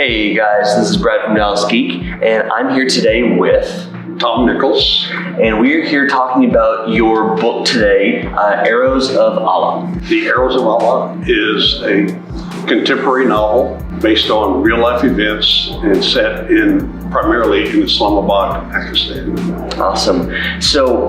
Hey guys, this is Brad from Dallas Geek, and I'm here today with Tom Nichols. And we're here talking about your book today, Arrows of Allah. The Arrows of Allah is a contemporary novel based on real-life events and set primarily in Islamabad, Pakistan. Awesome. So,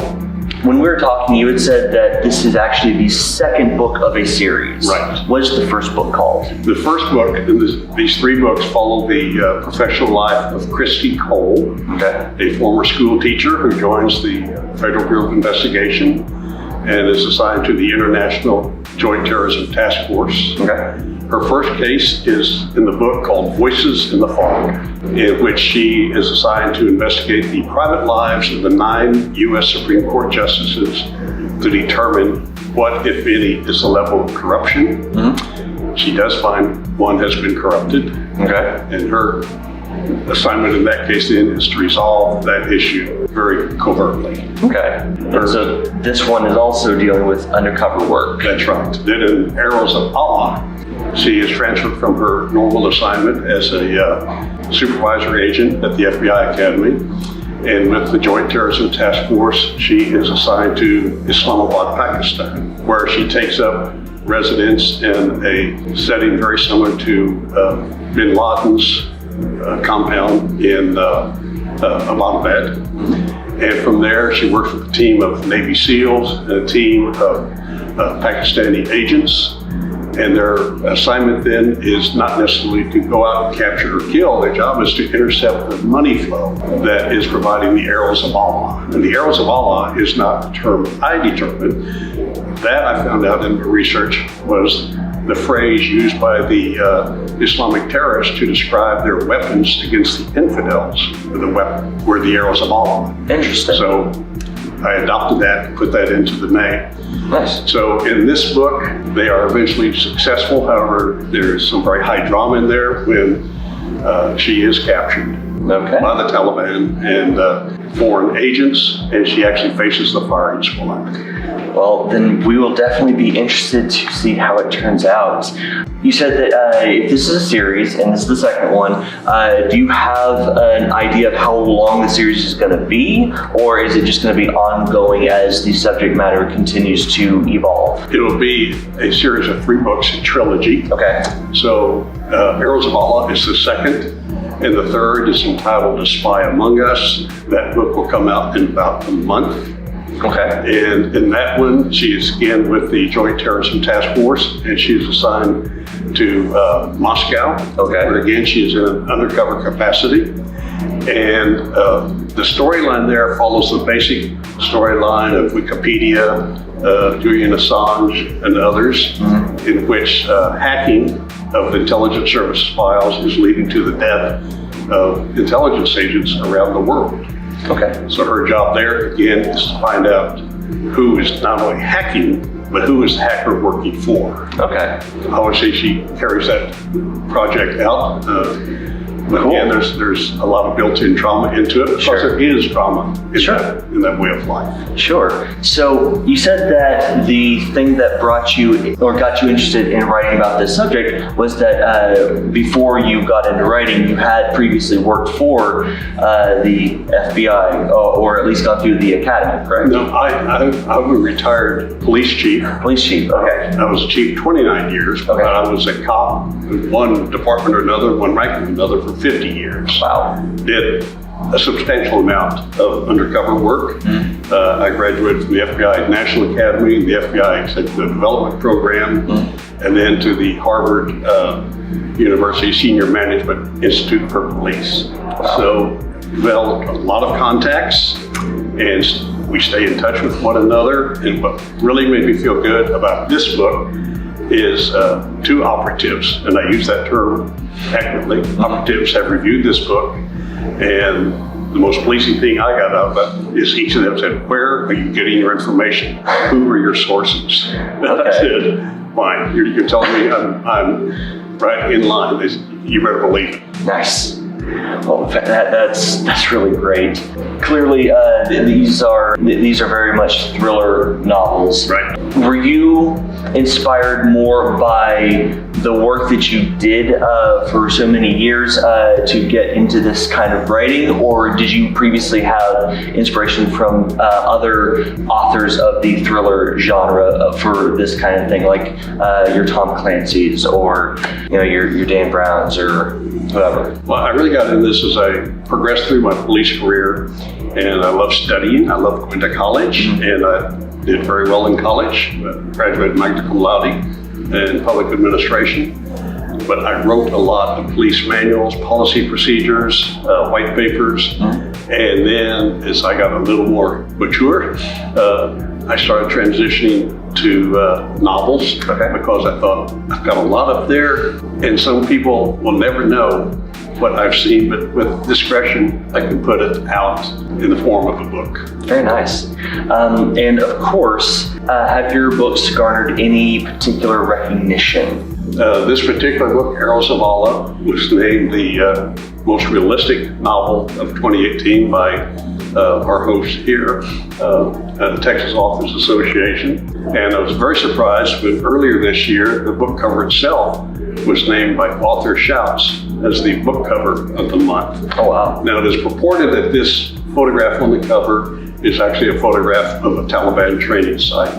when we were talking, you had said that this is actually the second book of a series. Right. What is the first book called? The first book, and these three books follow the professional life of Christie Cole, a former school teacher who joins the Federal Bureau of Investigation and is assigned to the International Joint Terrorism Task Force. Her first case is in the book called Voices in the Fog, in which she is assigned to investigate the private lives of the 9 U.S. Supreme Court justices to determine what, if any, is the level of corruption. She does find one has been corrupted, and her assignment in that case then is to resolve that issue very covertly. And so this one is also dealing with undercover work. That's right. Then in Arrows of Allah, she is transferred from her normal assignment as a supervisory agent at the FBI Academy. And with the Joint Terrorism Task Force, she is assigned to Islamabad, Pakistan, where she takes up residence in a setting very similar to bin Laden's compound in Islamabad. And from there, she works with a team of Navy SEALs and a team of Pakistani agents. And their assignment then is not necessarily to go out and capture or kill. Their job is to intercept the money flow that is providing the Arrows of Allah. And the Arrows of Allah is not a term I determined. That I found out in the research was the phrase used by the Islamic terrorists to describe their weapons against the infidels. The weapon were the Arrows of Allah. Interesting. So I adopted that and put that into the name. Nice. So in this book, they are eventually successful. However, there is some very high drama in there when she is captured by the Taliban and foreign agents, and she actually faces the firing squad. Well, then we will definitely be interested to see how it turns out. You said that if this is a series, and this is the second one, do you have an idea of how long the series is going to be? Or is it just going to be ongoing as the subject matter continues to evolve? It'll be a series of 3 books, a trilogy. So Arrows of Allah is the second, and the third is entitled A Spy Among Us. That book will come out in about a month. And in that one, she is again with the Joint Terrorism Task Force, and she is assigned to Moscow, where again she is in an undercover capacity. And the storyline there follows the basic storyline of Wikipedia, Julian Assange, and others, in which hacking of intelligence service files is leading to the death of intelligence agents around the world. So her job there, again, is to find out who is not only hacking, but who is the hacker working for. I would say she carries that project out. But again, there's a lot of built-in trauma into it, because there is trauma in that way of life. So you said that the thing that brought you or got you interested in writing about this subject was that before you got into writing, you had previously worked for the FBI, or at least gone through the academy, correct? No, I'm a retired police chief. I was a chief 29 years, but I was a cop in one department or another, one rank or another for 50 years. Did a substantial amount of undercover work. I graduated from the FBI National Academy, the FBI Executive Development Program, and then to the Harvard University Senior Management Institute for Police. So developed a lot of contacts, and we stay in touch with one another. And what really made me feel good about this book is 2 operatives, and I use that term accurately. Operatives have reviewed this book, and the most pleasing thing I got out of it is each of them said, "Where are you getting your information? Who are your sources?" And I said, "Fine, you're telling me I'm right in line. You better believe it." Nice. Well, that's really great. Clearly, these are very much thriller novels. Right. Were you inspired more by the work that you did for so many years to get into this kind of writing, or did you previously have inspiration from other authors of the thriller genre for this kind of thing, like your Tom Clancy's or your Dan Browns or whoever? Well, I really got into this as I progressed through my police career, and I love studying. I love going to college, and I did very well in college. Graduated magna cum laude in public administration. But I wrote a lot of police manuals, policy procedures, white papers, and then as I got a little more mature, I started transitioning to novels because I thought I've got a lot up there, and some people will never know what I've seen, but with discretion, I can put it out in the form of a book. Very nice. And of course, have your books garnered any particular recognition? This particular book, Arrows of Allah, was named the most realistic novel of 2018 by our host here at the Texas Authors Association. And I was very surprised when earlier this year, the book cover itself was named by Author Shouts as the book cover of the month. Oh, wow. Now, it is purported that this photograph on the cover is actually a photograph of a Taliban training site.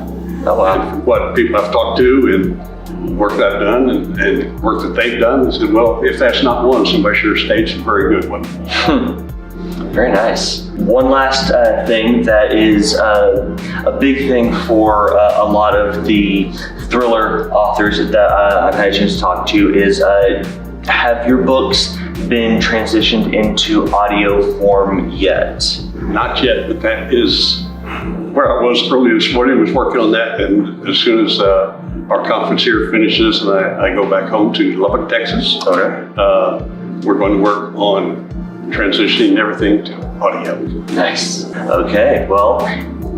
Oh, wow. And from what people I've talked to and work that I've done and work that they've done, I said, well, if that's not one, somebody sure staged a very good one. Very nice. One last thing that is a big thing for a lot of the thriller authors that I've had a chance to talk to is have your books been transitioned into audio form yet? Not yet, but that is where I was early this morning, was working on that, and as soon as our conference here finishes and I go back home to Lubbock, Texas, we're going to work on transitioning everything to audio. Nice. Okay, well,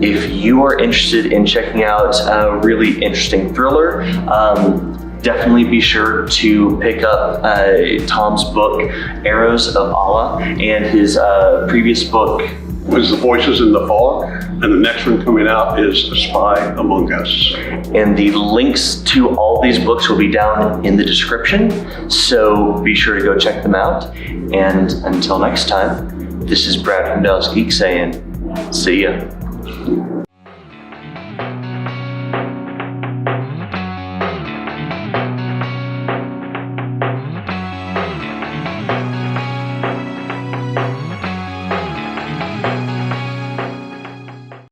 if you are interested in checking out a really interesting thriller, definitely be sure to pick up Tom's book, Arrows of Allah, and his previous book was The Voices in the Fog, and the next one coming out is A Spy Among Us. And the links to all these books will be down in the description, so be sure to go check them out. And until next time, this is Brad from Dallas Geek saying, see ya.